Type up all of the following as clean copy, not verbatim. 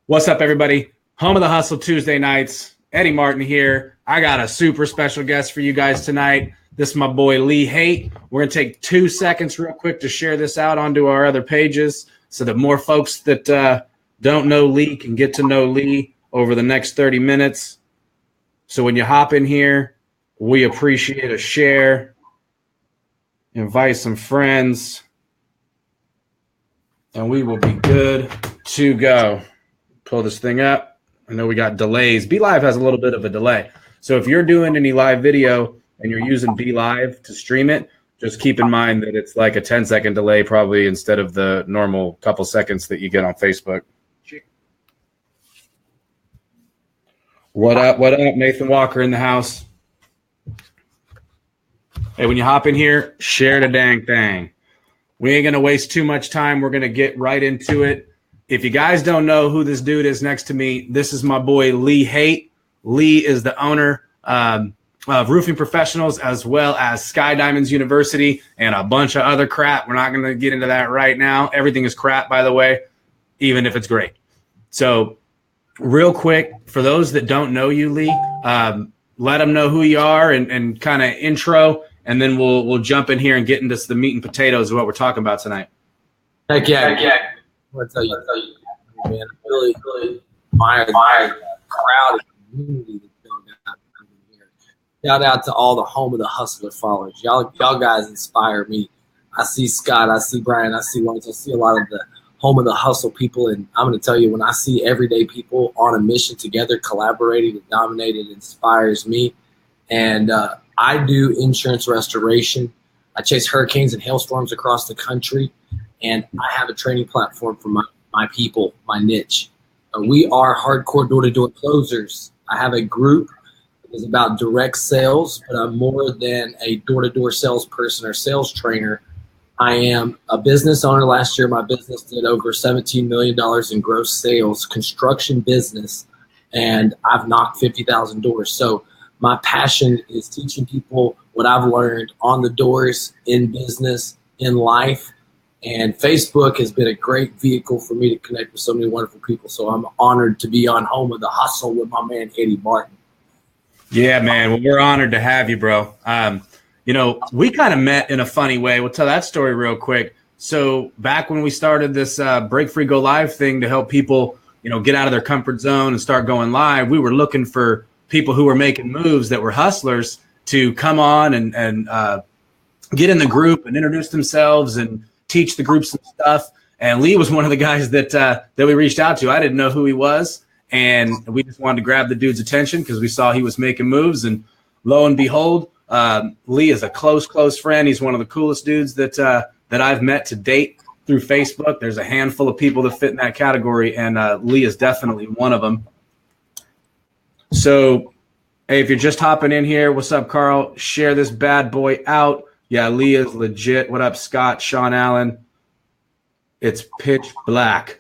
What's up, everybody? Home of the Hustle Tuesday nights. Eddie Martin here. I got a super special guest for you guys tonight. This is my boy Lee Haight. We're going to take 2 seconds real quick to share this out onto our other pages so that more folks that don't know Lee can get to know Lee over the next 30 minutes. So when you hop in here, we appreciate a share. Invite some friends, and we will be good to go. Pull this thing up. I know we got delays. BeLive has a little bit of a delay. So if you're doing any live video and you're using BeLive to stream it, just keep in mind that it's like a 10-second delay probably instead of the normal couple seconds that you get on Facebook. What up? What up? Nathan Walker in the house. Hey, when you hop in here, share the dang thing. We ain't going to waste too much time. We're going to get right into it. If you guys don't know who this dude is next to me, this is my boy Lee Haight. Lee is the owner of Roofing Professionals as well as Sky Diamonds University and a bunch of other crap. We're not going to get into that right now. Everything is crap, by the way, even if it's great. So real quick, for those that don't know you, Lee, let them know who you are and kind of intro, and then we'll jump in here and get into the meat and potatoes of what we're talking about tonight. Heck yeah. I want to tell you, man, really, my crowd and community that's built out here. Shout out to all the Home of the Hustler followers. Y'all guys inspire me. I see Scott, I see Brian, I see Lawrence, I see a lot of the Home of the Hustle people, and I'm going to tell you, when I see everyday people on a mission together, collaborating and dominating, it inspires me. And I do insurance restoration. I chase hurricanes and hailstorms across the country. And I have a training platform for my people, my niche. We are hardcore door-to-door closers. I have a group that is about direct sales, but I'm more than a door-to-door salesperson or sales trainer. I am a business owner. Last year, my business did over $17 million in gross sales, construction business, and I've knocked 50,000 doors. So my passion is teaching people what I've learned on the doors, in business, in life. And Facebook has been a great vehicle for me to connect with so many wonderful people. So I'm honored to be on Home of the Hustle with my man, Eddie Martin. Yeah, man. Well, we're honored to have you, bro. We kind of met in a funny way. We'll tell that story real quick. So back when we started this Break Free Go Live thing to help people, get out of their comfort zone and start going live, we were looking for people who were making moves that were hustlers to come on and get in the group and introduce themselves and teach the group some stuff. And Lee was one of the guys that we reached out to. I didn't know who he was, and we just wanted to grab the dude's attention because we saw he was making moves. And lo and behold, Lee is a close friend. He's one of the coolest dudes that I've met to date through Facebook. There's a handful of people that fit in that category, and Lee is definitely one of them. So, hey, if you're just hopping in here, what's up, Carl? Share this bad boy out. Yeah, Lee is legit. What up, Scott, Sean Allen? It's pitch black.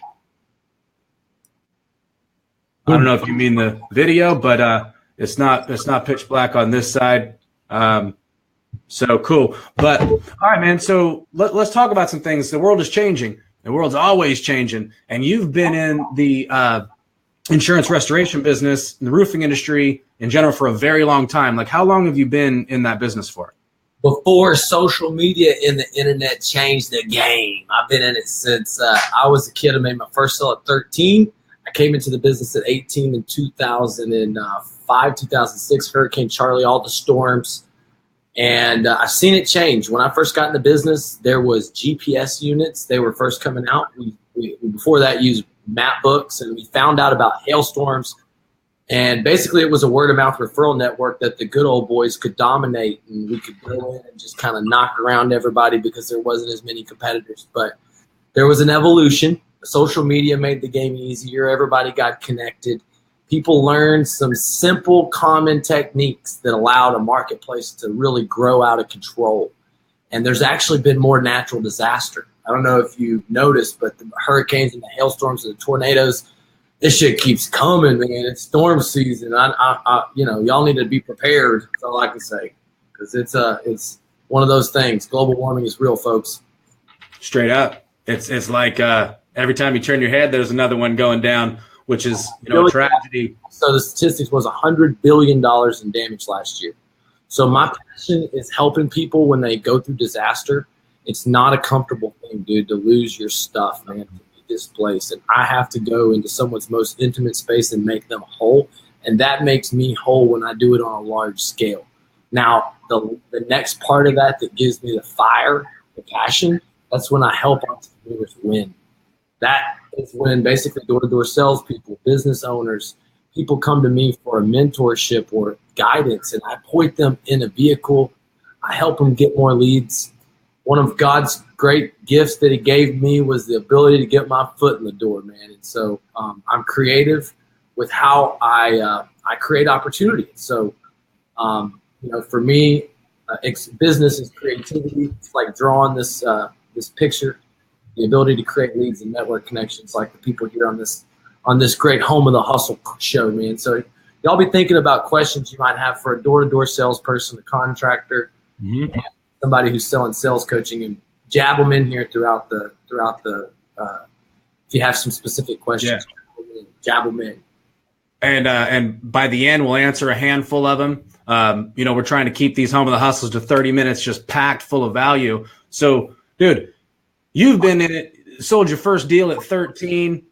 I don't know if you mean the video, but it's not pitch black on this side. So cool. But all right, man. So let's talk about some things. The world is changing. The world's always changing. And you've been in the insurance restoration business, the roofing industry in general for a very long time. Like, how long have you been in that business for? Before social media and the internet changed the game. I've been in it since I was a kid. I made my first sale at 13. I came into the business at 18 in 2005, 2006, Hurricane Charlie, all the storms. And I've seen it change. When I first got in the business, there was GPS units. They were first coming out. We before that used map books, and we found out about hailstorms. And basically, it was a word-of-mouth referral network that the good old boys could dominate, and we could go in and just kind of knock around everybody because there wasn't as many competitors. But there was an evolution. Social media made the game easier. Everybody got connected. People learned some simple, common techniques that allowed a marketplace to really grow out of control. And there's actually been more natural disaster. I don't know if you noticed, but the hurricanes and the hailstorms and the tornadoes, this shit keeps coming, man. It's storm season. Y'all need to be prepared. That's all I can say, because it's one of those things. Global warming is real, folks. Straight up, it's like every time you turn your head, there's another one going down. which is, a tragedy. So the statistics was $100 billion in damage last year. So my passion is helping people when they go through disaster. It's not a comfortable thing, dude, to lose your stuff, man, to be displaced. And I have to go into someone's most intimate space and make them whole. And that makes me whole when I do it on a large scale. Now, the next part of that gives me the fire, the passion, that's when I help entrepreneurs win. That is when basically door-to-door salespeople, business owners, people come to me for a mentorship or guidance, and I point them in a vehicle. I help them get more leads. One of God's great gifts that he gave me was the ability to get my foot in the door, man. And so I'm creative with how I create opportunity. So, for me, business is creativity. It's like drawing this picture, the ability to create leads and network connections like the people here on this great Home of the Hustle show, man. So y'all be thinking about questions you might have for a door-to-door salesperson, a contractor, somebody who's selling sales coaching, and jab them in here throughout the if you have some specific questions, jab them in. And by the end, we'll answer a handful of them. We're trying to keep these Home of the Hustles to 30 minutes, just packed full of value. So, dude, you've been in it, sold your first deal at 13.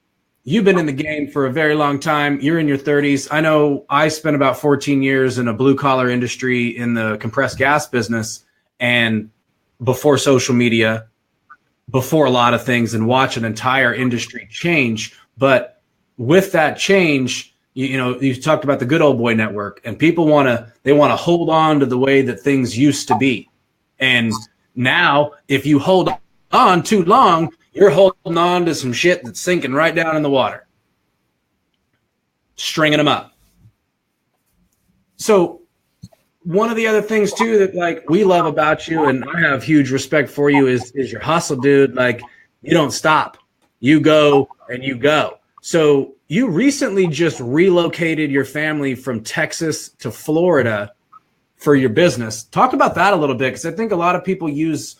You've been in the game for a very long time. You're in your 30s. I know I spent about 14 years in a blue-collar industry in the compressed gas business, and before social media, before a lot of things, and watch an entire industry change. But with that change, you talked about the good old boy network, and people want to hold on to the way that things used to be. And now if you hold on too long, you're holding on to some shit that's sinking right down in the water, stringing them up. So one of the other things too that we love about you, and I have huge respect for you, is your hustle, dude. Like, you don't stop. You go and you go. So you recently just relocated your family from Texas to Florida for your business. Talk about that a little bit, because I think a lot of people use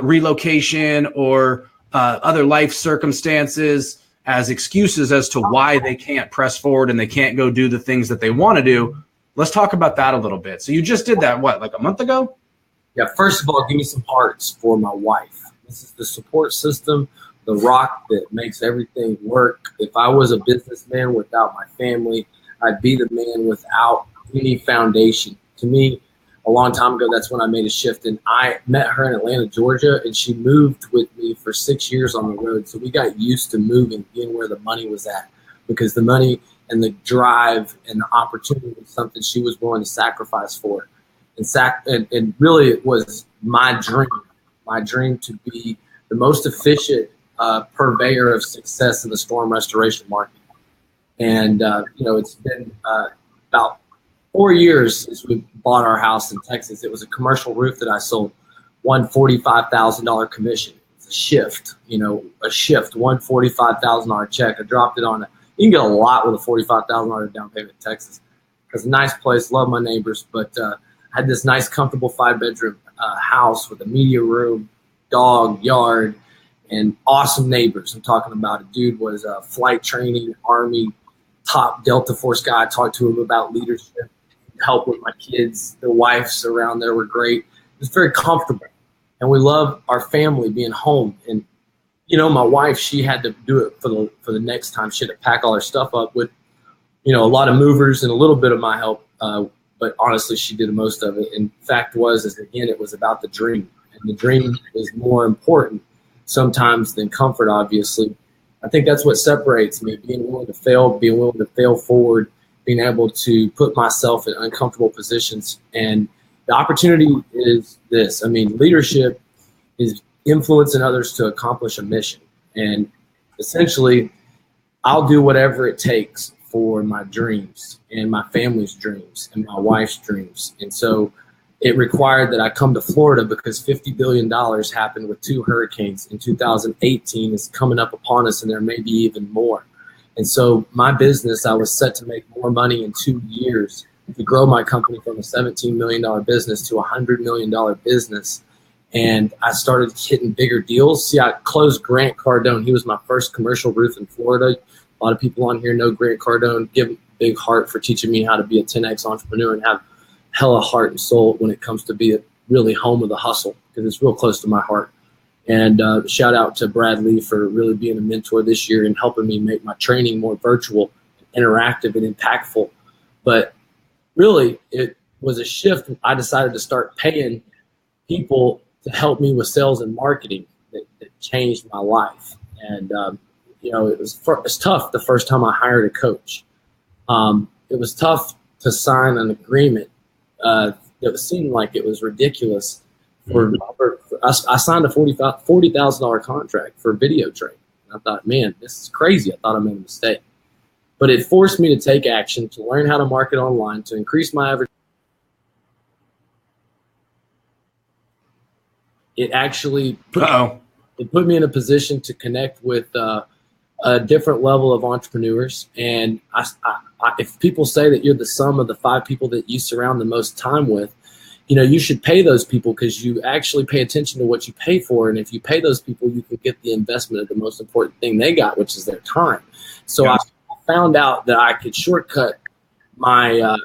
relocation or other life circumstances as excuses as to why they can't press forward and they can't go do the things that they want to do. Let's talk about that a little bit. So you just did that, like a month ago? Yeah, first of all, give me some hearts for my wife. This is the support system, the rock that makes everything work. If I was a businessman without my family, I'd be the man without any foundation. To me, a long time ago, that's when I made a shift. And I met her in Atlanta, Georgia, and she moved with me for 6 years on the road. So we got used to moving, being where the money was at, because the money and the drive and the opportunity was something she was willing to sacrifice for. And really, it was my dream to be the most efficient purveyor of success in the storm restoration market. And, it's been about 4 years since we bought our house in Texas. It was a commercial roof that I sold, $145,000 commission. It's a shift, $145,000 check. I dropped it on you can get a lot with a $45,000 down payment in Texas. It's a nice place, love my neighbors, but I had this nice, comfortable 5-bedroom house with a media room, dog, yard, and awesome neighbors. I'm talking about a dude was flight training, Army, top Delta Force guy. I talked to him about leadership, help with my kids. Their wives around there were great. It was very comfortable. And we love our family being home. And, my wife, she had to do it for the next time. She had to pack all her stuff up with, a lot of movers and a little bit of my help. But honestly, she did most of it. And fact was, again, it was about the dream. And the dream is more important sometimes than comfort, obviously. I think that's what separates me, being willing to fail forward, being able to put myself in uncomfortable positions. And the opportunity is this. Leadership is influencing others to accomplish a mission. And essentially, I'll do whatever it takes for my dreams and my family's dreams and my wife's dreams. And so it required that I come to Florida because $50 billion happened with 2 hurricanes in 2018 is coming up upon us, and there may be even more. And so my business, I was set to make more money in 2 years to grow my company from a $17 million business to a $100 million business. And I started hitting bigger deals. See, I closed Grant Cardone. He was my first commercial roof in Florida. A lot of people on here know Grant Cardone. Give a big heart for teaching me how to be a 10X entrepreneur and have hella heart and soul when it comes to be a really home of the hustle, because it's real close to my heart. And shout out to Brad Lee for really being a mentor this year and helping me make my training more virtual, interactive, and impactful. But really, it was a shift. I decided to start paying people to help me with sales and marketing that changed my life. And, it was tough the first time I hired a coach. It was tough to sign an agreement. It seemed like it was ridiculous. I signed a $40,000 contract for video training. I thought, man, this is crazy. I thought I made a mistake. But it forced me to take action, to learn how to market online, to increase my average. It actually put me in a position to connect with a different level of entrepreneurs. And if people say that you're the sum of the 5 people that you surround the most time with, you should pay those people, because you actually pay attention to what you pay for. And if you pay those people, you can get the investment of the most important thing they got, which is their time. So I found out that I could shortcut my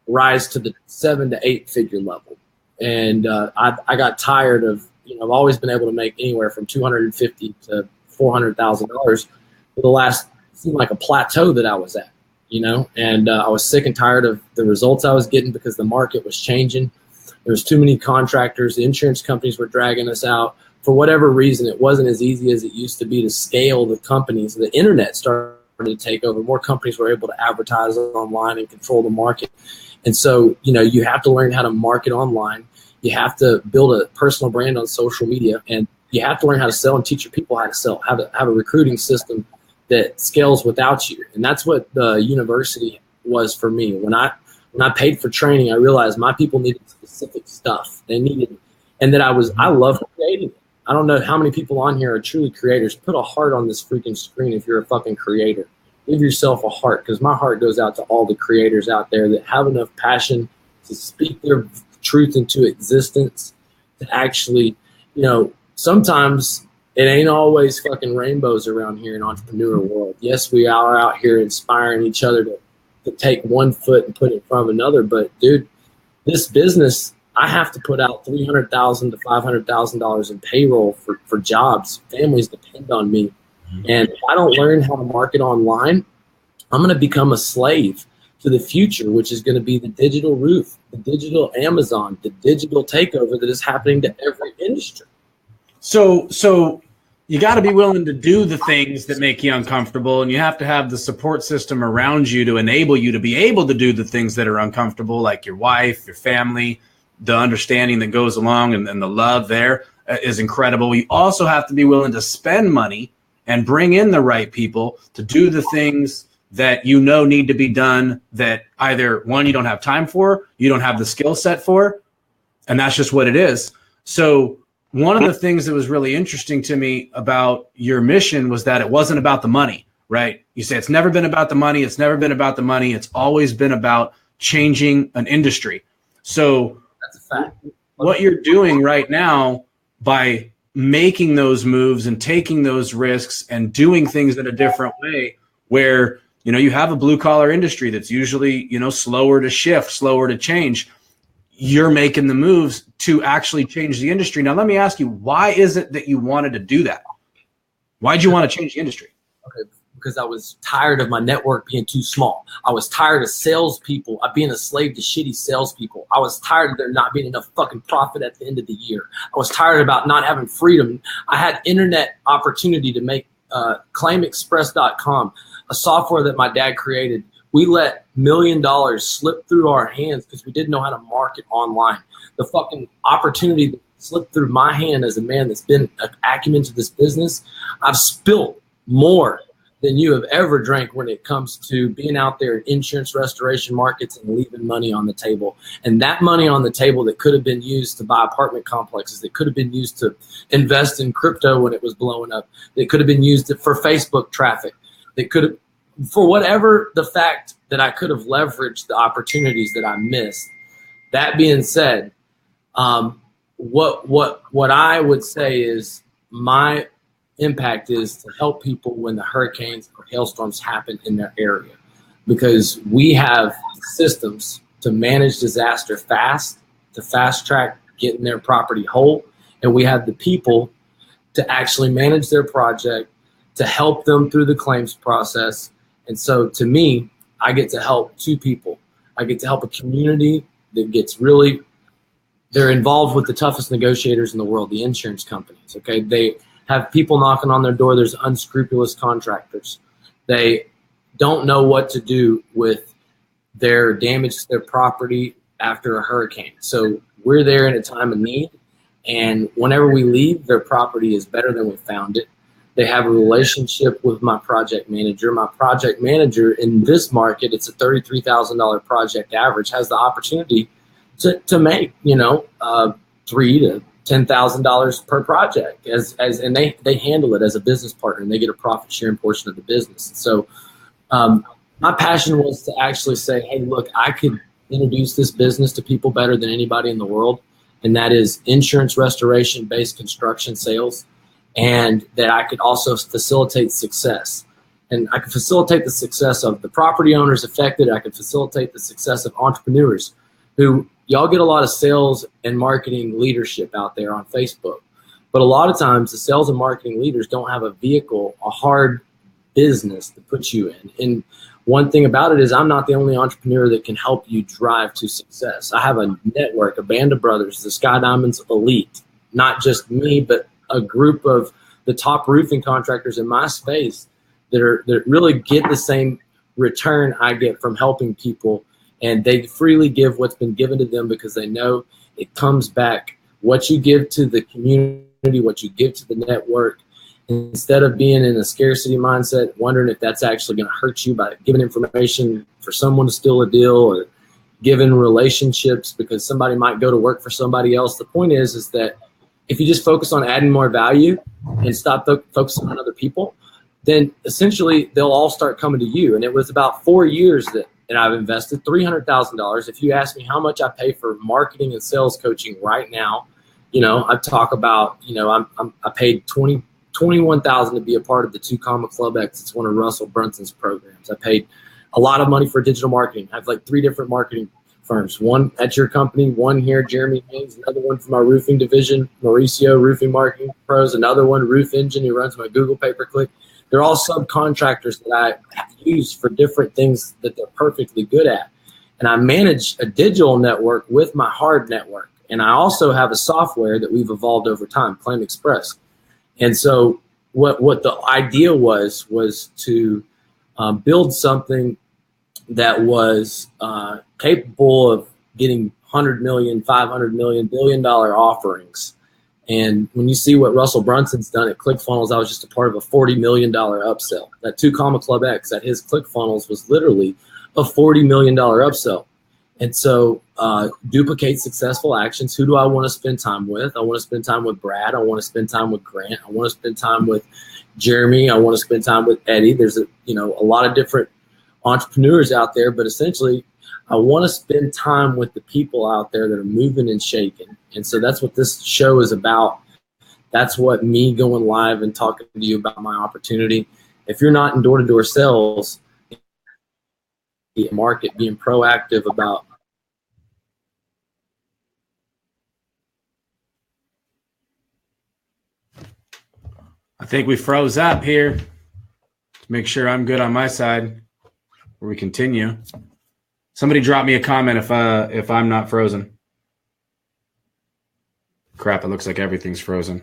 rise to the 7 to 8 figure level. And I got tired of, I've always been able to make anywhere from $250,000 to $400,000 for the last, seemed like a plateau that I was at, and I was sick and tired of the results I was getting because the market was changing. There was too many contractors. The insurance companies were dragging us out. For whatever reason, it wasn't as easy as it used to be to scale the companies. The internet started to take over. More companies were able to advertise online and control the market. And so, you have to learn how to market online. You have to build a personal brand on social media, and you have to learn how to sell and teach your people how to sell, have a recruiting system that scales without you. And that's what the university was for me. When I paid for training, I realized my people needed specific stuff. They needed, and that I love creating. I don't know how many people on here are truly creators. Put a heart on this freaking screen if you're a fucking creator. Give yourself a heart, because my heart goes out to all the creators out there that have enough passion to speak their truth into existence, to actually, sometimes it ain't always fucking rainbows around here in entrepreneur world. Yes, we are out here inspiring each other to take one foot and put it in front of another. But dude, this business, I have to put out $300,000 to $500,000 in payroll for jobs. Families depend on me. And if I don't learn how to market online, I'm going to become a slave to the future, which is going to be the digital roof, the digital Amazon, the digital takeover that is happening to every industry. So you got to be willing to do the things that make you uncomfortable, and you have to have the support system around you to enable you to be able to do the things that are uncomfortable, like your wife, your family, the understanding that goes along, and the love there is incredible. You also have to be willing to spend money and bring in the right people to do the things that need to be done, that either, one, you don't have time for, you don't have the skill set for, and that's just what it is. So one of the things that was really interesting to me about your mission was that it wasn't about the money, right? You say it's never been about the money. It's never been about the money. It's always been about changing an industry. So that's a fact. What you're doing right now by making those moves and taking those risks and doing things in a different way, where, you have a blue collar industry that's usually, slower to shift, slower to change. You're making the moves to actually change the industry. Now, let me ask you, why is it that you wanted to do that? Why did you want to change the industry? Okay, because I was tired of my network being too small. I was tired of salespeople, being a slave to shitty salespeople. I was tired of there not being enough fucking profit at the end of the year. I was tired about not having freedom. I had internet opportunity to make claimexpress.com, a software that my dad created. We let $1 million slip through our hands because we didn't know how to market online. The fucking opportunity that slipped through my hand as a man that's been an acumen to this business, I've spilt more than you have ever drank when it comes to being out there in insurance restoration markets and leaving money on the table. And that money on the table that could have been used to buy apartment complexes, that could have been used to invest in crypto when it was blowing up, that could have been used for Facebook traffic, that could have, for whatever the fact that I could have leveraged the opportunities that I missed. That being said, what I would say is my impact is to help people when the hurricanes or hailstorms happen in their area, because we have systems to manage disaster fast, to fast track getting their property whole, and we have the people to actually manage their project, to help them through the claims process. And so to me, I get to help two people. I get to help a community that gets really, they're involved with the toughest negotiators in the world, the insurance companies, okay? They have people knocking on their door. There's unscrupulous contractors. They don't know what to do with their damage to their property after a hurricane. So we're there in a time of need, and whenever we leave, their property is better than we found it. They have a relationship with my project manager. My project manager in this market, it's a $33,000 project average, has the opportunity to make, $3,000 to $10,000 per project and they handle it as a business partner, and they get a profit sharing portion of the business. So my passion was to actually say, hey, look, I could introduce this business to people better than anybody in the world, and that is insurance restoration-based construction sales, and that I could also facilitate success. And I could facilitate the success of the property owners affected. I could facilitate the success of entrepreneurs who, y'all get a lot of sales and marketing leadership out there on Facebook. But a lot of times the sales and marketing leaders don't have a vehicle, a hard business to put you in. And one thing about it is I'm not the only entrepreneur that can help you drive to success. I have a network, a band of brothers, the Sky Diamonds Elite, not just me, but a group of the top roofing contractors in my space that really get the same return I get from helping people. And they freely give what's been given to them because they know it comes back. What you give to the community, what you give to the network, instead of being in a scarcity mindset, wondering if that's actually going to hurt you by giving information for someone to steal a deal, or giving relationships because somebody might go to work for somebody else. The point is that if you just focus on adding more value and stop focusing on other people, then essentially they'll all start coming to you. And it was about 4 years that I've invested $300,000. If you ask me how much I pay for marketing and sales coaching right now, I talk about, I paid $21,000 to be a part of the 2 Club X. It's one of Russell Brunson's programs. I paid a lot of money for digital marketing. I have like 3 different marketing firms, one at your company, one here, Jeremy Haynes, another one for my roofing division, Mauricio Roofing Marketing Pros, another one, Roof Engine, who runs my Google pay-per-click. They're all subcontractors that I use for different things that they're perfectly good at. And I manage a digital network with my hard network. And I also have a software that we've evolved over time, Claim Express. And so what the idea was to build something that was capable of getting $100 million, $500 million, $1 billion offerings. And when you see what Russell Brunson's done at ClickFunnels, I was just a part of a $40 million upsell. That 2 Club X at his ClickFunnels was literally a $40 million upsell. And so duplicate successful actions. Who do I want to spend time with? I want to spend time with Brad. I want to spend time with Grant. I want to spend time with Jeremy. I want to spend time with Eddie. There's a lot of different entrepreneurs out there, but essentially I want to spend time with the people out there that are moving and shaking. And so that's what this show is about. That's what me going live and talking to you about my opportunity. If you're not in door-to-door sales, the market, being proactive about I think we froze up here. Make sure I'm good on my side before we continue. Somebody drop me a comment if I'm not frozen. Crap, it looks like everything's frozen.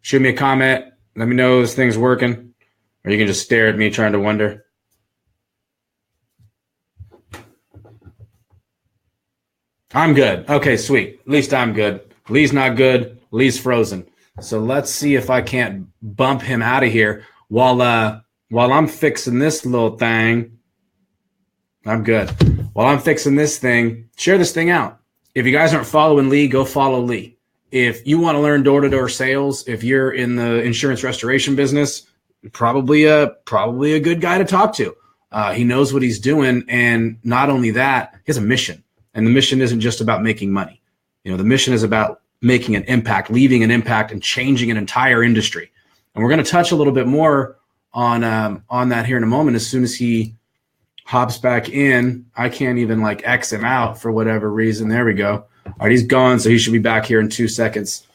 Shoot me a comment. Let me know this thing's working. Or you can just stare at me trying to wonder. I'm good. Okay, sweet. At least I'm good. Lee's not good. Lee's frozen. So let's see if I can't bump him out of here while I'm fixing this little thing. I'm good. While I'm fixing this thing, share this thing out. If you guys aren't following Lee, go follow Lee. If you want to learn door-to-door sales, if you're in the insurance restoration business, probably a good guy to talk to. He knows what he's doing. And not only that, he has a mission. And the mission isn't just about making money. You know, the mission is about making an impact, leaving an impact, and changing an entire industry. And we're going to touch a little bit more on that here in a moment. As soon as he hops back in, I can't even like X him out for whatever reason. There we go. All right, he's gone, so he should be back here in 2 seconds.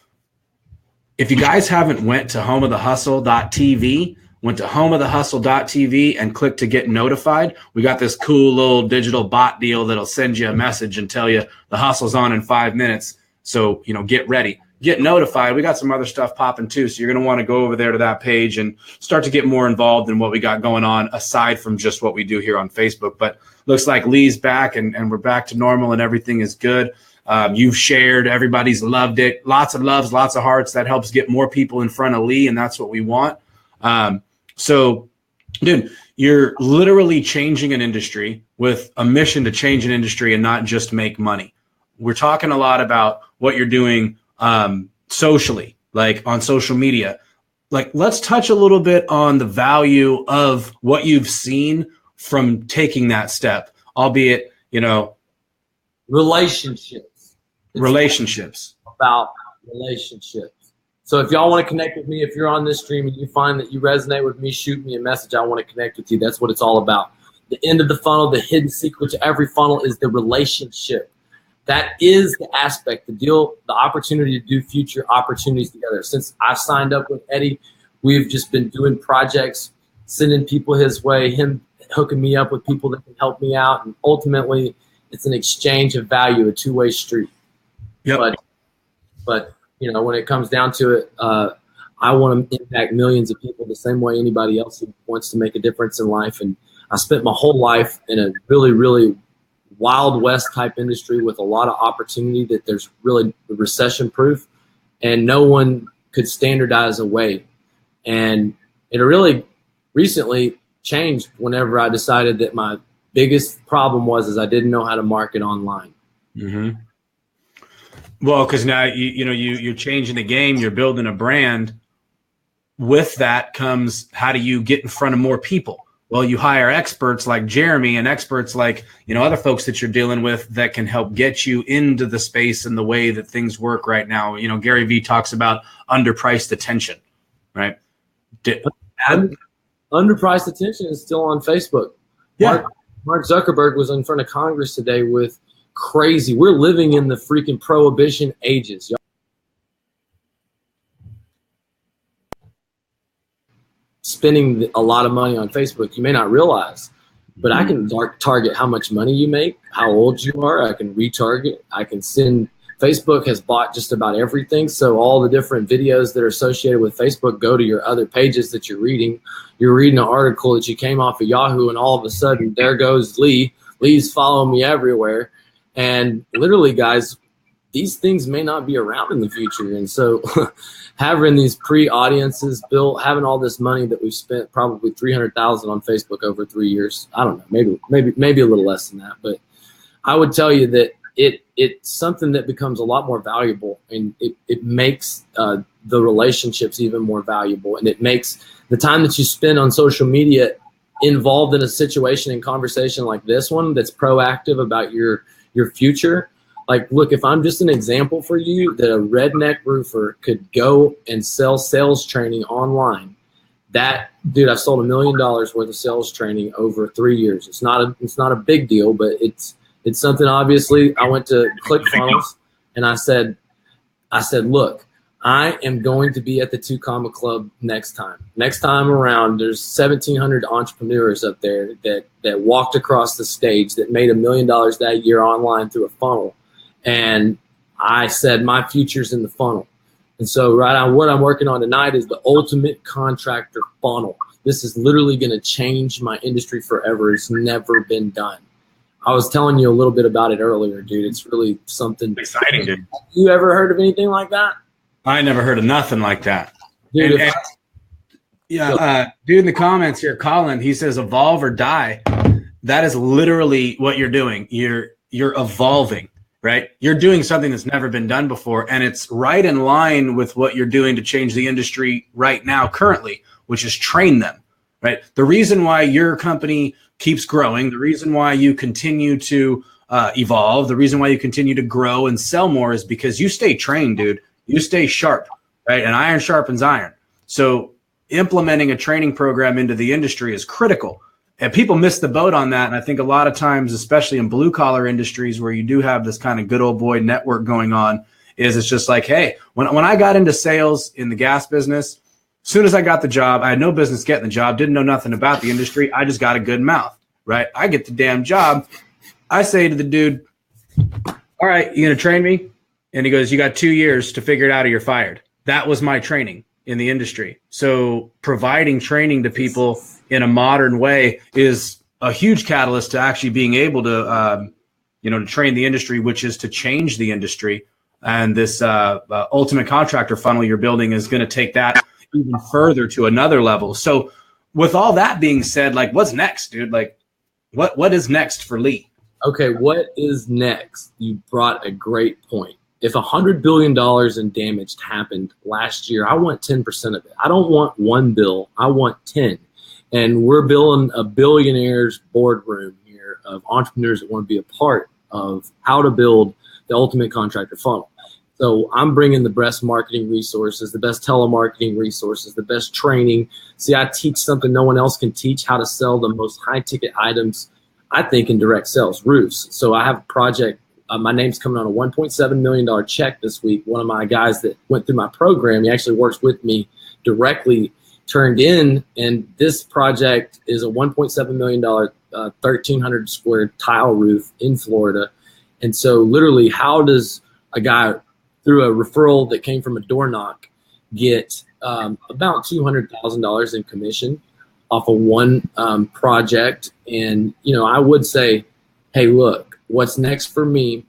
If you guys haven't went to homeofthehustle.tv, and click to get notified, we got this cool little digital bot deal that'll send you a message and tell you the hustle's on in 5 minutes. So, you know, get ready, get notified. We got some other stuff popping too. So you're going to want to go over there to that page and start to get more involved in what we got going on aside from just what we do here on Facebook. But looks like Lee's back and we're back to normal and everything is good. You've shared, everybody's loved it. Lots of loves, lots of hearts. That helps get more people in front of Lee, and that's what we want. So, dude, you're literally changing an industry with a mission to change an industry and not just make money. We're talking a lot about what you're doing socially, like on social media. Like, let's touch a little bit on the value of what you've seen from taking that step, albeit, you know, relationships. Relationships. About relationships. So if y'all want to connect with me, if you're on this stream and you find that you resonate with me, shoot me a message. I want to connect with you. That's what it's all about. The end of the funnel, the hidden secret to every funnel is the relationship. That is the aspect, the deal, the opportunity to do future opportunities together. Since I've signed up with Eddie, we've just been doing projects, sending people his way, him hooking me up with people that can help me out. And ultimately, it's an exchange of value, a two-way street. Yep. But you know, when it comes down to it, I want to impact millions of people the same way anybody else who wants to make a difference in life. And I spent my whole life in a really, really Wild West type industry with a lot of opportunity that there's really recession proof, and no one could standardize a way. And it really recently changed whenever I decided that my biggest problem was I didn't know how to market online. Mm-hmm. Well, because now you're changing the game, you're building a brand. With that comes, how do you get in front of more people? Well, you hire experts like Jeremy and experts like, you know, other folks that you're dealing with that can help get you into the space and the way that things work right now. You know, Gary Vee talks about underpriced attention, right? Underpriced attention is still on Facebook. Yeah. Mark Zuckerberg was in front of Congress today with crazy. We're living in the freaking prohibition ages. Spending a lot of money on Facebook, you may not realize, but I can target how much money you make, how old you are. I can retarget. I can send. Facebook has bought just about everything. So all the different videos that are associated with Facebook go to your other pages that you're reading. You're reading an article that you came off of Yahoo, and all of a sudden there goes Lee. Lee's following me everywhere. And literally, guys, these things may not be around in the future. And so having these pre-audiences built, having all this money that we've spent, probably $300,000 on Facebook over 3 years. I don't know, maybe a little less than that. But I would tell you that it's something that becomes a lot more valuable, and it makes the relationships even more valuable. And it makes the time that you spend on social media involved in a situation and conversation like this one that's proactive about your future. Like, look, if I'm just an example for you that a redneck roofer could go and sell sales training online, that, dude, I've sold $1 million worth of sales training over 3 years. It's not a big deal, but it's something. Obviously, I went to ClickFunnels and I said, look, I am going to be at the 2 Comma Club next time. Next time around, there's 1,700 entrepreneurs up there that walked across the stage that made $1 million that year online through a funnel. And I said, my future's in the funnel. And so what I'm working on tonight is the ultimate contractor funnel. This is literally going to change my industry forever. It's never been done. I was telling you a little bit about it earlier, dude. It's really something exciting, dude. You ever heard of anything like that? I never heard of nothing like that. Dude, dude in the comments here, Colin, he says evolve or die. That is literally what you're doing. You're evolving, right? You're doing something that's never been done before, and it's right in line with what you're doing to change the industry right now currently, which is train them. right? The reason why your company keeps growing, the reason why you continue to evolve, the reason why you continue to grow and sell more is because you stay trained, dude. You stay sharp, right? And iron sharpens iron. So implementing a training program into the industry is critical. And people miss the boat on that. And I think a lot of times, especially in blue collar industries where you do have this kind of good old boy network going on, is it's just like, hey, when I got into sales in the gas business, as soon as I got the job, I had no business getting the job, didn't know nothing about the industry. I just got a good mouth, right? I get the damn job. I say to the dude, all right, you going to train me? And he goes, you got 2 years to figure it out or you're fired. That was my training in the industry. So providing training to people in a modern way is a huge catalyst to actually being able to, to train the industry, which is to change the industry. And this ultimate contractor funnel you're building is going to take that even further to another level. So with all that being said, like, what's next, dude? Like, what is next for Lee? Okay, what is next? You brought a great point. If $100 billion in damage happened last year, I want 10% of it. I don't want one bill. I want 10. And we're building a billionaires boardroom here of entrepreneurs that want to be a part of how to build the ultimate contractor funnel. So I'm bringing the best marketing resources, the best telemarketing resources, the best training. See, I teach something no one else can teach, how to sell the most high ticket items, I think, in direct sales, roofs. So I have a project. My name's coming on a $1.7 million check this week. One of my guys that went through my program, he actually works with me directly, turned in. And this project is a $1.7 million, 1,300 square tile roof in Florida. And so literally, how does a guy through a referral that came from a door knock get about $200,000 in commission off of one project? And, I would say, hey, look, what's next for me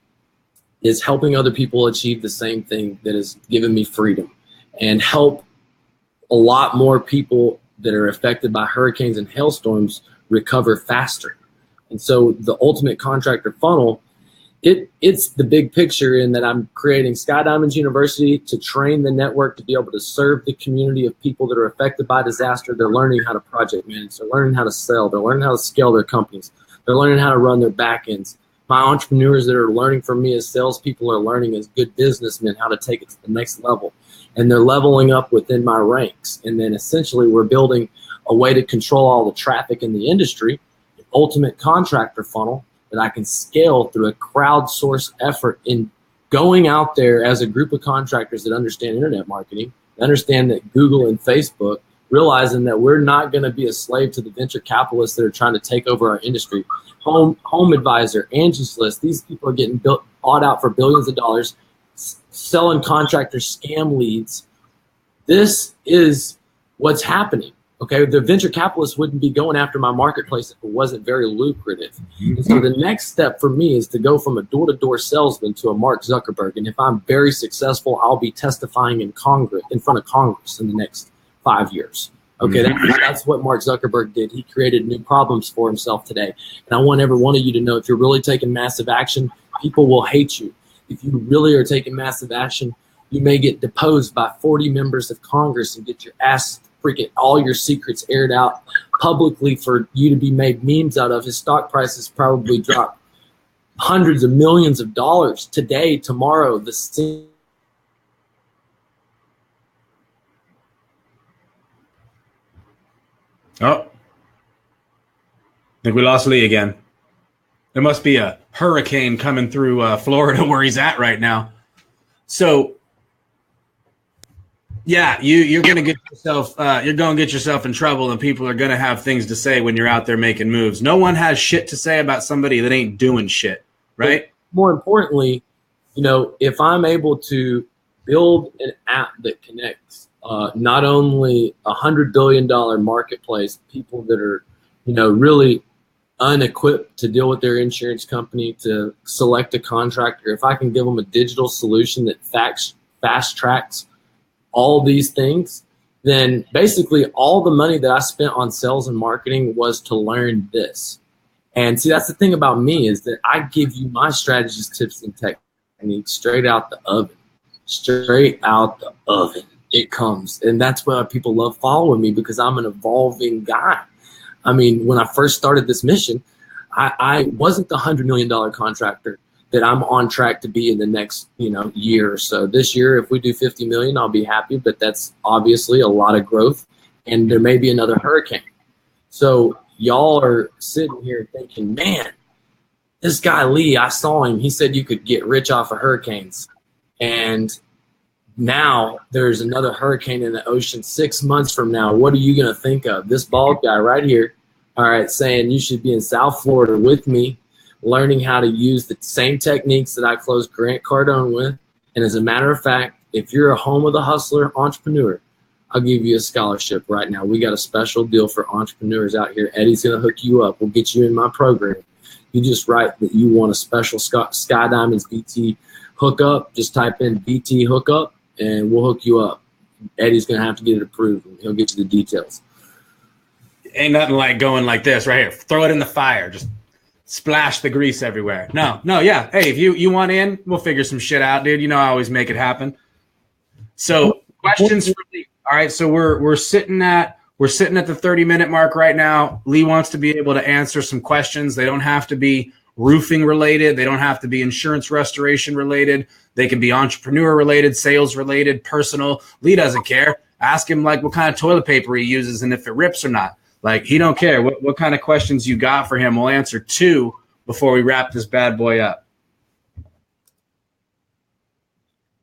is helping other people achieve the same thing that has given me freedom, and help a lot more people that are affected by hurricanes and hailstorms recover faster. And so the ultimate contractor funnel, it's the big picture in that I'm creating Sky Diamonds University to train the network to be able to serve the community of people that are affected by disaster. They're learning how to project manage. They're learning how to sell. They're learning how to scale their companies. They're learning how to run their back ends. My entrepreneurs that are learning from me as salespeople are learning as good businessmen how to take it to the next level. And they're leveling up within my ranks. And then essentially we're building a way to control all the traffic in the industry, an ultimate contractor funnel that I can scale through a crowdsource effort in going out there as a group of contractors that understand internet marketing, understand that Google and Facebook, realizing that we're not going to be a slave to the venture capitalists that are trying to take over our industry. Home Advisor, Angie's List, these people are getting bought out for billions of dollars, selling contractors scam leads. This is what's happening. Okay, the venture capitalists wouldn't be going after my marketplace if it wasn't very lucrative. And so the next step for me is to go from a door-to-door salesman to a Mark Zuckerberg. And if I'm very successful, I'll be testifying in Congress, in front of Congress, in the next 5 years. Okay, that's what Mark Zuckerberg did. He created new problems for himself today. And I want every one of you to know, if you're really taking massive action, people will hate you. If you really are taking massive action, you may get deposed by 40 members of Congress and get your ass freaking all your secrets aired out publicly for you to be made memes out of. His stock prices probably dropped hundreds of millions of dollars today, tomorrow. Oh, I think we lost Lee again. There must be a hurricane coming through Florida where he's at right now. So, yeah, you're gonna get yourself in trouble, and people are gonna have things to say when you're out there making moves. No one has shit to say about somebody that ain't doing shit, right? But more importantly, if I'm able to build an app that connects not only $100 billion marketplace, people that are, really unequipped to deal with their insurance company, to select a contractor, if I can give them a digital solution that fast tracks all these things, then basically all the money that I spent on sales and marketing was to learn this. And see, that's the thing about me, is that I give you my strategies, tips, and techniques straight out the oven. it comes. And that's why people love following me, because I'm an evolving guy. I mean, when I first started this mission, I wasn't the $100 million contractor that I'm on track to be in the next, year or so. This year, if we do 50 million, I'll be happy, but that's obviously a lot of growth, and there may be another hurricane. So y'all are sitting here thinking, man, this guy Lee, I saw him. He said you could get rich off of hurricanes. And now there's another hurricane in the ocean 6 months from now. What are you going to think of? This bald guy right here, all right, saying you should be in South Florida with me, learning how to use the same techniques that I closed Grant Cardone with. And as a matter of fact, if you're a home of the hustler entrepreneur, I'll give you a scholarship right now. We got a special deal for entrepreneurs out here. Eddie's going to hook you up. We'll get you in my program. You just write that you want a special Sky Diamonds VT hookup. Just type in VT hookup, and we'll hook you up. Eddie's going to have to get it approved, and he'll get you the details. Ain't nothing like going like this right here. Throw it in the fire. Just splash the grease everywhere. No, yeah. Hey, if you want in, we'll figure some shit out, dude. I always make it happen. So questions for Lee. All right, so we're sitting at the 30-minute mark right now. Lee wants to be able to answer some questions. They don't have to be roofing related. They don't have to be insurance restoration related. They can be entrepreneur related, sales related, personal. Lee doesn't care. Ask him like what kind of toilet paper he uses and if it rips or not. Like, he don't care. What kind of questions you got for him? We'll answer 2 before we wrap this bad boy up.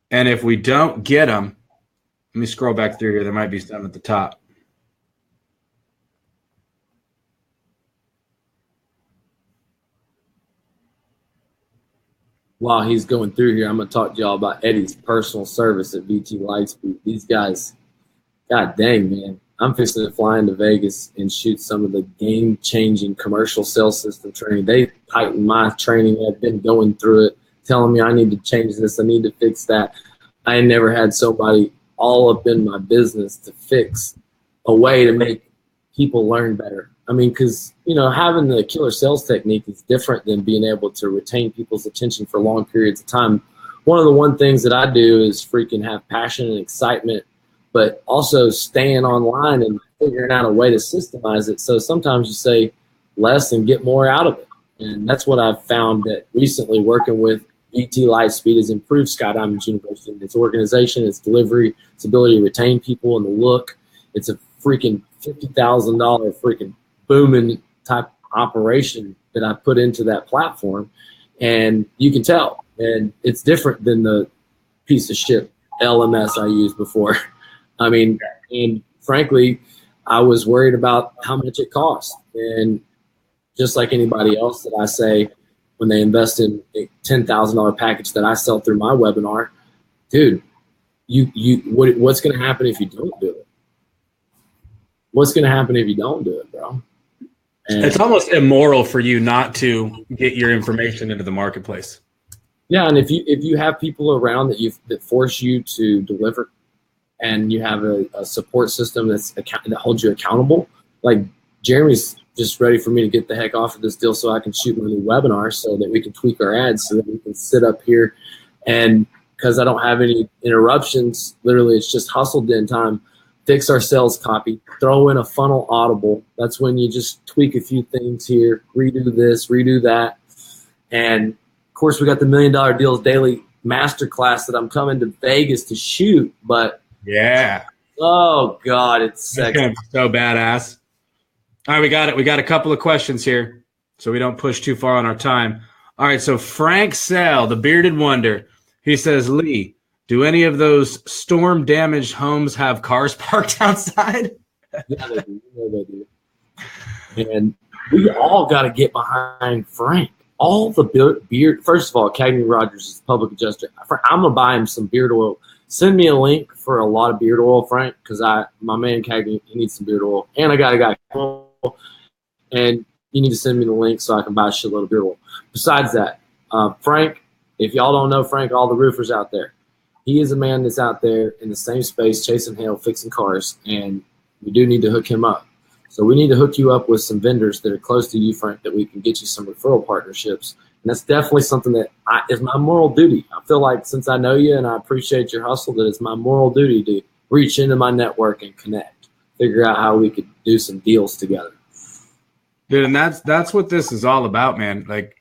And if we don't get them, let me scroll back through here. There might be some at the top. While he's going through here, I'm going to talk to y'all about Eddie's personal service at VT Lightspeed. These guys, god dang, man. I'm fixing to fly into Vegas and shoot some of the game-changing commercial sales system training. They tightened my training. I've been going through it, telling me I need to change this, I need to fix that. I never had somebody all up in my business to fix a way to make people learn better. I mean, because, having the killer sales technique is different than being able to retain people's attention for long periods of time. One of the things that I do is freaking have passion and excitement, but also staying online and figuring out a way to systemize it. So sometimes you say less and get more out of it. And that's what I've found that recently working with VT Lightspeed has improved Sky Diamonds University, its organization, its delivery, its ability to retain people, and the look. It's a freaking $50,000 freaking booming type operation that I put into that platform. And you can tell. And it's different than the piece of shit LMS I used before. I mean, and frankly, I was worried about how much it cost. And just like anybody else that I say, when they invest in a $10,000 package that I sell through my webinar, dude, what's going to happen if you don't do it? What's going to happen if you don't do it, bro? And it's almost immoral for you not to get your information into the marketplace. Yeah, and if you have people around that force you to deliver, and you have a support system that holds you accountable, like Jeremy's just ready for me to get the heck off of this deal so I can shoot my new webinar so that we can tweak our ads so that we can sit up here. And because I don't have any interruptions, literally it's just hustle den time, fix our sales copy, throw in a funnel audible. That's when you just tweak a few things here, redo this, redo that. And of course we got the $1 Million Deals Daily Masterclass that I'm coming to Vegas to shoot, but yeah. Oh God, it's sexy. So badass. All right, we got it. We got a couple of questions here, so we don't push too far on our time. All right, so Frank Sell, the bearded wonder, he says, Lee, do any of those storm-damaged homes have cars parked outside? Yeah, they do. Yeah, they do. And we all got to get behind Frank. All the beard. First of all, Cagney Rogers is public adjuster. I'm gonna buy him some beard oil. Send me a link for a lot of beard oil, Frank, because my man Cagney, he needs some beard oil, and I got a guy. And you need to send me the link so I can buy a shitload of beard oil. Besides that, Frank, if y'all don't know Frank, all the roofers out there, he is a man that's out there in the same space chasing hail, fixing cars, and we do need to hook him up. So we need to hook you up with some vendors that are close to you, Frank, that we can get you some referral partnerships. And that's definitely something that is my moral duty. I feel like since I know you and I appreciate your hustle, that it's my moral duty to reach into my network and connect, figure out how we could do some deals together. Dude, and that's what this is all about, man. Like,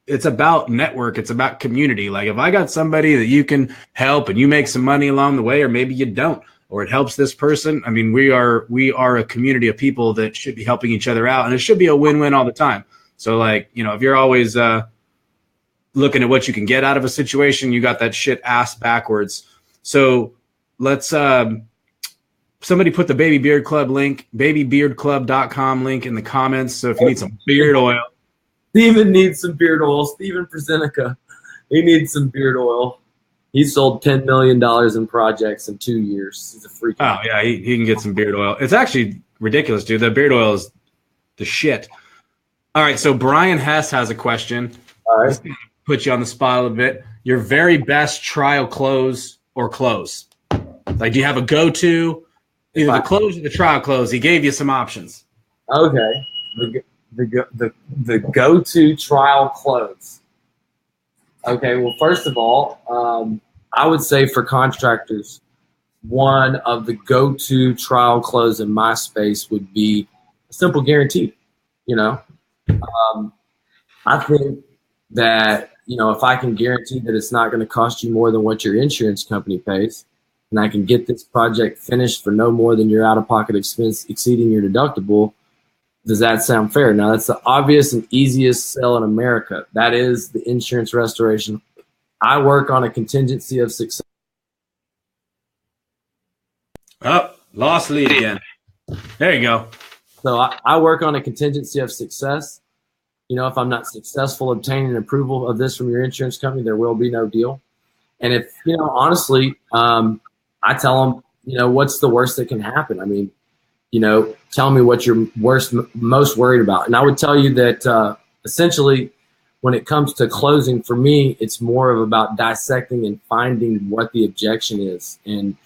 it's about network. It's about community. Like, if I got somebody that you can help and you make some money along the way, or maybe you don't, or it helps this person. I mean, we are a community of people that should be helping each other out, and it should be a win-win all the time. So, like, you know, if you're always looking at what you can get out of a situation, you got that shit ass backwards. So let's somebody put the Baby Beard Club link, babybeardclub.com link in the comments. So if you need some beard oil. Steven needs some beard oil. Steven Presenica, he needs some beard oil. He sold $10 million in projects in 2 years. He's a freak. Oh, yeah, he can get some beard oil. It's actually ridiculous, dude. The beard oil is the shit. All right, so Brian Hess has a question. All right. Put you on the spot a little bit. Your very best trial close or close? Like, do you have a go-to? Either the close or the trial close. He gave you some options. Okay. The go-to trial close. Okay, well, first of all, I would say for contractors, one of the go-to trial close in my space would be a simple guarantee. You know, I think that, you know, if I can guarantee that it's not going to cost you more than what your insurance company pays, and I can get this project finished for no more than your out-of-pocket expense exceeding your deductible, does that sound fair? Now, that's the obvious and easiest sell in America. That is the insurance restoration. I work on a contingency of success. Oh, lost lead again. There you go. So I work on a contingency of success. You know, if I'm not successful obtaining approval of this from your insurance company, there will be no deal. And if, you know, honestly, I tell them, you know, what's the worst that can happen? I mean, you know, tell me what you're most worried about. And I would tell you that essentially when it comes to closing, for me, it's more of about dissecting and finding what the objection is. And,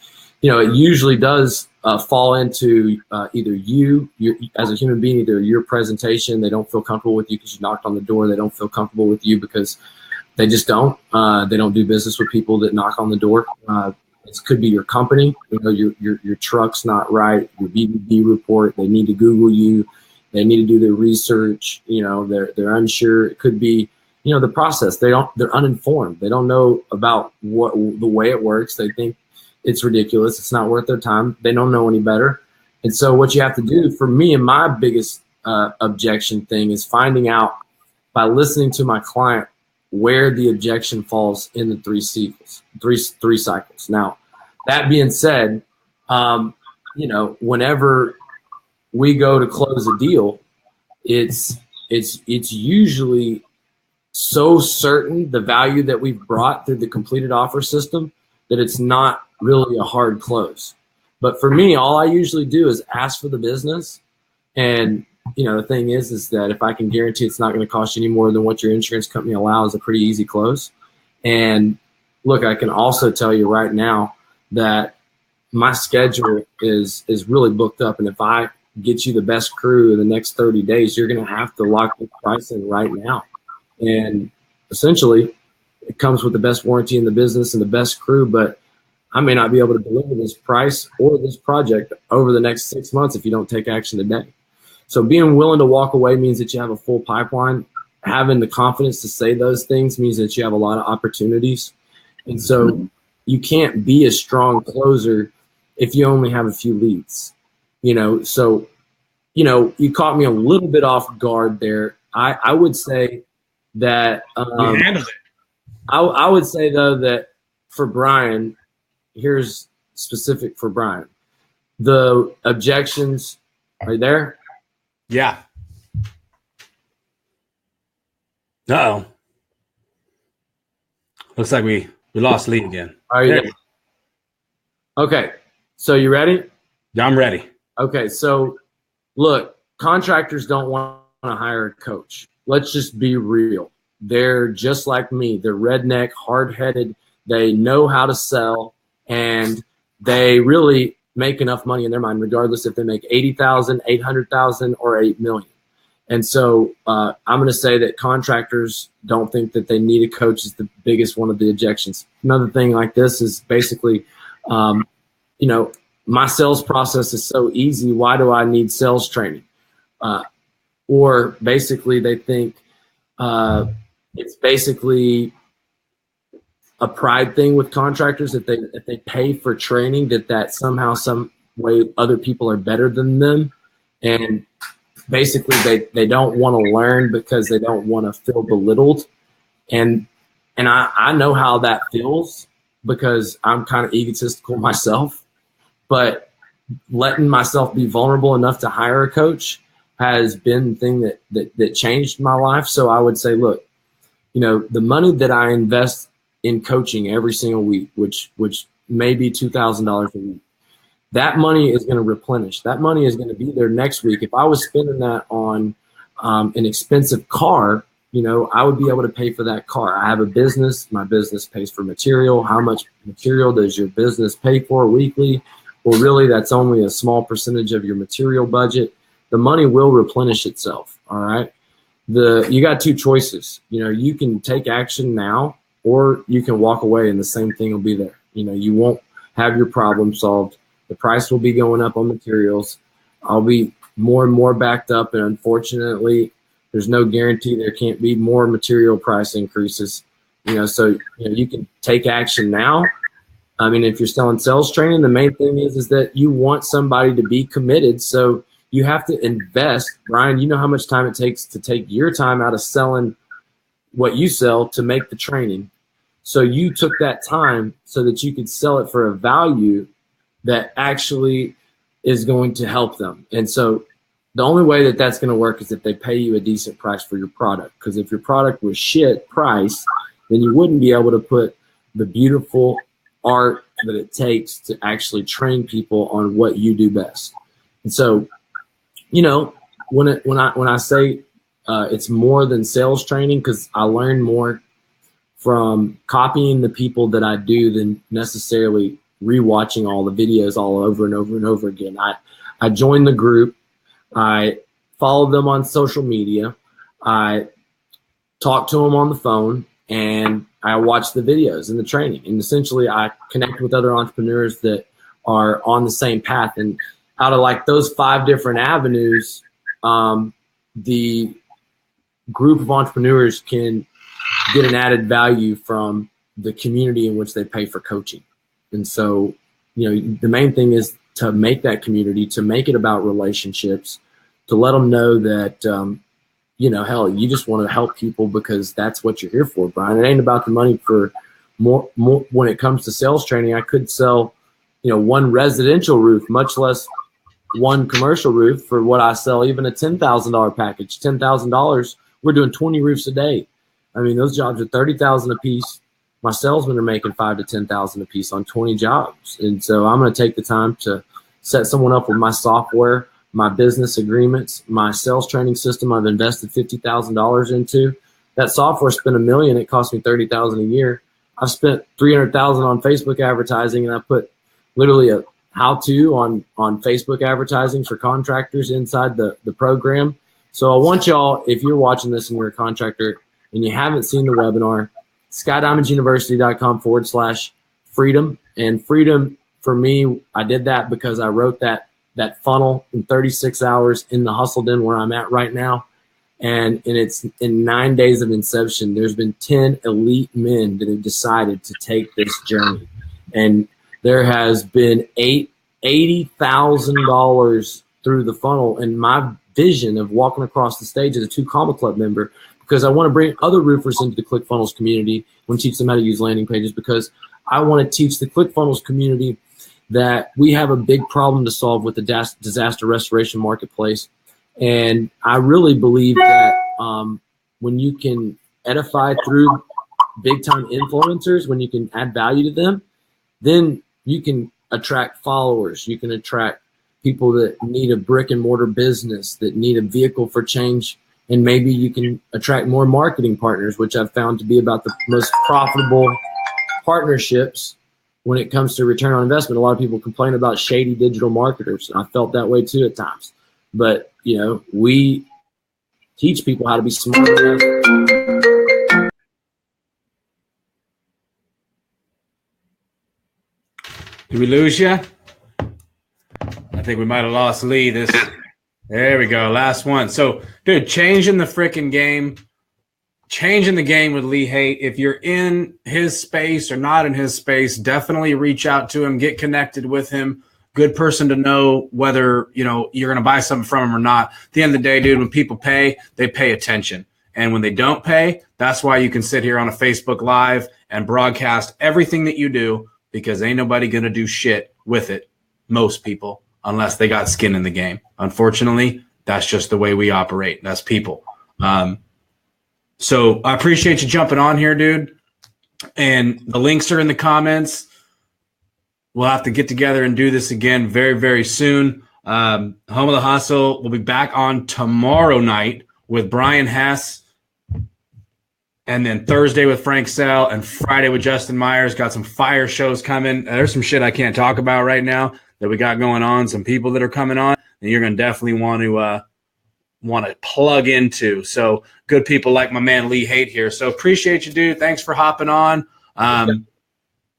you know, it usually does fall into either you as a human being, either your presentation, they don't feel comfortable with you because you knocked on the door. They don't feel comfortable with you because they just don't. They don't do business with people that knock on the door. It could be your company, you know, your truck's not right, your BBB report, they need to Google you, they need to do their research, you know, they're unsure. It could be, you know, the process. They're uninformed. They don't know about what the way it works. They think it's ridiculous. It's not worth their time. They don't know any better. And so what you have to do, for me, and my biggest objection thing is finding out by listening to my client where the objection falls in the three cycles. Now, that being said, you know, whenever we go to close a deal, it's usually so certain the value that we've brought through the completed offer system that it's not really a hard close. But for me, all I usually do is ask for the business. And, you know, the thing is that if I can guarantee it's not going to cost you any more than what your insurance company allows, a pretty easy close. And look, I can also tell you right now that my schedule is really booked up. And if I get you the best crew in the next 30 days, you're going to have to lock the price in right now. And essentially, it comes with the best warranty in the business and the best crew, but I may not be able to deliver this price or this project over the next 6 months if you don't take action today. So being willing to walk away means that you have a full pipeline. Having the confidence to say those things means that you have a lot of opportunities. And so you can't be a strong closer if you only have a few leads, you know? So, you know, you caught me a little bit off guard there. I would say that, I would say though, that for Brian, here's specific for Brian, the objections, are you there? Yeah. Uh-oh. Looks like we lost lead again. Are you there? Okay. So you ready? Yeah, I'm ready. Okay. So look, contractors don't want to hire a coach. Let's just be real. They're just like me. They're redneck, hard-headed. They know how to sell, and they really make enough money in their mind, regardless if they make $80,000, $800,000, or $8 million. And so I'm going to say that contractors don't think that they need a coach is the biggest one of the objections. Another thing like this is basically my sales process is so easy. Why do I need sales training? Or basically they think it's basically a pride thing with contractors if they pay for training that somehow, some way other people are better than them. And basically they don't want to learn because they don't want to feel belittled. And I know how that feels because I'm kind of egotistical myself, but letting myself be vulnerable enough to hire a coach has been the thing that changed my life. So I would say, look, the money that I invest in coaching every single week, which may be $2,000 a week, that money is going to replenish. That money is going to be there next week. If I was spending that on an expensive car, I would be able to pay for that car. I have a business. My business pays for material. How much material does your business pay for weekly? Well, really, that's only a small percentage of your material budget. The money will replenish itself. All right. You got two choices. You can take action now, or you can walk away and the same thing will be there. You won't have your problem solved. The price will be going up on materials. I'll be more and more backed up. And unfortunately, there's no guarantee there can't be more material price increases. So you can take action now. I mean, if you're selling sales training, the main thing is that you want somebody to be committed. So you have to invest. Brian, you know how much time it takes to take your time out of selling what you sell to make the training. So you took that time so that you could sell it for a value that actually is going to help them. And so the only way that that's going to work is if they pay you a decent price for your product. Because if your product was shit price, then you wouldn't be able to put the beautiful art that it takes to actually train people on what you do best. And so, when I say it's more than sales training, because I learn more from copying the people that I do than necessarily rewatching all the videos all over and over and over again. I joined the group. I follow them on social media. I talk to them on the phone, and I watch the videos and the training. And essentially, I connect with other entrepreneurs that are on the same path. And out of like those 5 different avenues, the group of entrepreneurs can get an added value from the community in which they pay for coaching. And so, the main thing is to make that community, to make it about relationships, to let them know that, hell, you just want to help people because that's what you're here for, Brian. It ain't about the money. For more when it comes to sales training, I could sell, one residential roof, much less one commercial roof, for what I sell, even a $10,000 package. $10,000, we're doing 20 roofs a day. I mean, those jobs are $30,000 a piece. My salesmen are making $5,000 to $10,000 a piece on 20 jobs. And so I'm going to take the time to set someone up with my software, my business agreements, my sales training system I've invested $50,000 into. That software spent $1 million. It cost me $30,000 a year. I've spent $300,000 on Facebook advertising, and I put literally a how-to on Facebook advertising for contractors inside the program. So I want y'all, if you're watching this and you're a contractor and you haven't seen the webinar, skydiamondsuniversity.com/freedom. And freedom, for me, I did that because I wrote that funnel in 36 hours in the hustle den where I'm at right now. And it's in 9 days of inception, there's been 10 elite men that have decided to take this journey. And there has been $80,000 through the funnel. And my vision of walking across the stage as a 2 Comma Club member, because I want to bring other roofers into the ClickFunnels community. I want to teach them how to use landing pages, because I want to teach the ClickFunnels community that we have a big problem to solve with the disaster restoration marketplace. And I really believe that when you can edify through big-time influencers, when you can add value to them, then you can attract followers. You can attract people that need a brick-and-mortar business, that need a vehicle for change. And maybe you can attract more marketing partners, which I've found to be about the most profitable partnerships when it comes to return on investment. A lot of people complain about shady digital marketers. I felt that way too at times. But, we teach people how to be smart enough. Did we lose you? I think we might have lost Lee. There we go. Last one. So, dude, changing the freaking game. Changing the game with Lee Haight. If you're in his space or not in his space, definitely reach out to him, get connected with him. Good person to know whether, you're going to buy something from him or not. At the end of the day, dude, when people pay, they pay attention. And when they don't pay, that's why you can sit here on a Facebook Live and broadcast everything that you do, because ain't nobody going to do shit with it, most people, unless they got skin in the game. Unfortunately, that's just the way we operate. That's people. So I appreciate you jumping on here, dude. And the links are in the comments. We'll have to get together and do this again very, very soon. Home of the Hustle will be back on tomorrow night with Brian Hess. And then Thursday with Frank Sell and Friday with Justin Myers. Got some fire shows coming. There's some shit I can't talk about right now that we got going on. Some people that are coming on. And you're going to definitely want to plug into. So good people like my man Lee Haight here. So appreciate you, dude. Thanks for hopping on.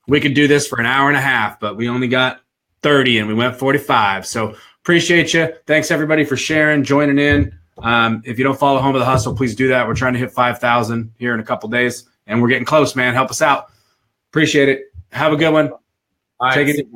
We could do this for an hour and a half, but we only got 30 and we went 45. So appreciate you. Thanks everybody for sharing, joining in. If you don't follow Home of the Hustle, please do that. We're trying to hit 5,000 here in a couple days and we're getting close, man. Help us out. Appreciate it. Have a good one. All right. Take it easy.